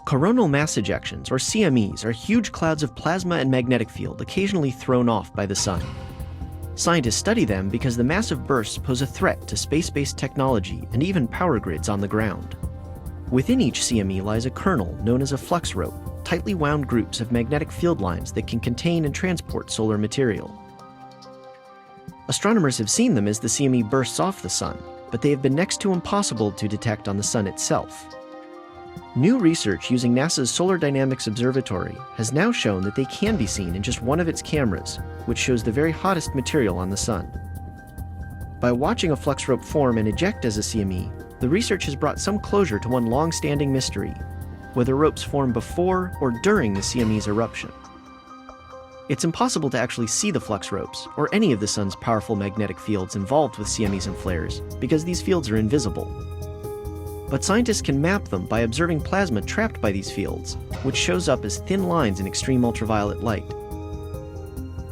Coronal mass ejections, or CMEs, are huge clouds of plasma and magnetic field occasionally thrown off by the sun. Scientists study them because the massive bursts pose a threat to space-based technology and even power grids on the ground. Within each CME lies a kernel known as a flux rope, tightly wound groups of magnetic field lines that can contain and transport solar material. Astronomers have seen them as the CME bursts off the sun, but they have been next to impossible to detect on the sun itself. New research using NASA's Solar Dynamics Observatory has now shown that they can be seen in just one of its cameras, which shows the very hottest material on the sun. By watching a flux rope form and eject as a CME, the research has brought some closure to one long-standing mystery: whether ropes form before or during the CME's eruption. It's impossible to actually see the flux ropes, or any of the sun's powerful magnetic fields involved with CMEs and flares, because these fields are invisible. But scientists can map them by observing plasma trapped by these fields, which shows up as thin lines in extreme ultraviolet light.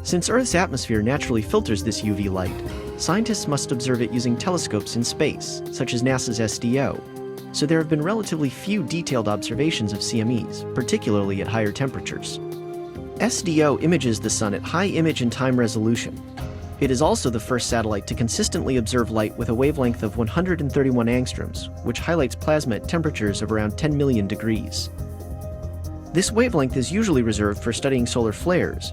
Since Earth's atmosphere naturally filters this UV light, scientists must observe it using telescopes in space, such as NASA's SDO, so there have been relatively few detailed observations of CMEs, particularly at higher temperatures. SDO images the sun at high image and time resolution. It is also the first satellite to consistently observe light with a wavelength of 131 angstroms, which highlights plasma at temperatures of around 10 million degrees. This wavelength is usually reserved for studying solar flares,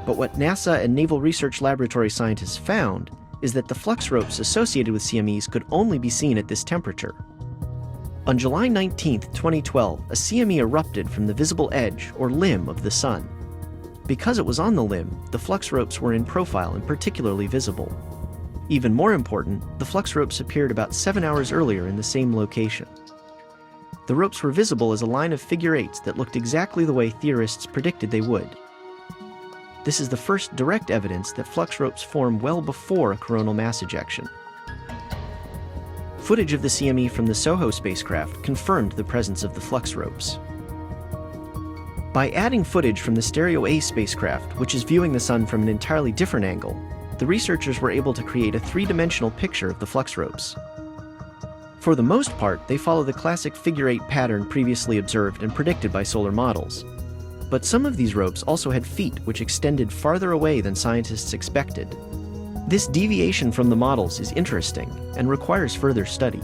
but what NASA and Naval Research Laboratory scientists found is that the flux ropes associated with CMEs could only be seen at this temperature. On July 19, 2012, a CME erupted from the visible edge, or limb, of the sun. Because it was on the limb, the flux ropes were in profile and particularly visible. Even more important, the flux ropes appeared about 7 hours earlier in the same location. The ropes were visible as a line of figure eights that looked exactly the way theorists predicted they would. This is the first direct evidence that flux ropes form well before a coronal mass ejection. Footage of the CME from the SOHO spacecraft confirmed the presence of the flux ropes. By adding footage from the Stereo A spacecraft, which is viewing the sun from an entirely different angle, the researchers were able to create a three-dimensional picture of the flux ropes. For the most part, they follow the classic figure-eight pattern previously observed and predicted by solar models. But some of these ropes also had feet which extended farther away than scientists expected. This deviation from the models is interesting and requires further study.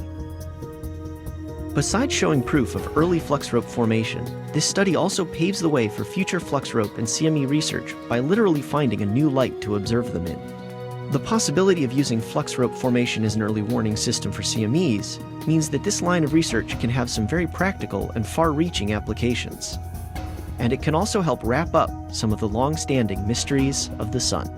Besides showing proof of early flux rope formation, this study also paves the way for future flux rope and CME research by literally finding a new light to observe them in. The possibility of using flux rope formation as an early warning system for CMEs means that this line of research can have some very practical and far-reaching applications. And it can also help wrap up some of the long-standing mysteries of the sun.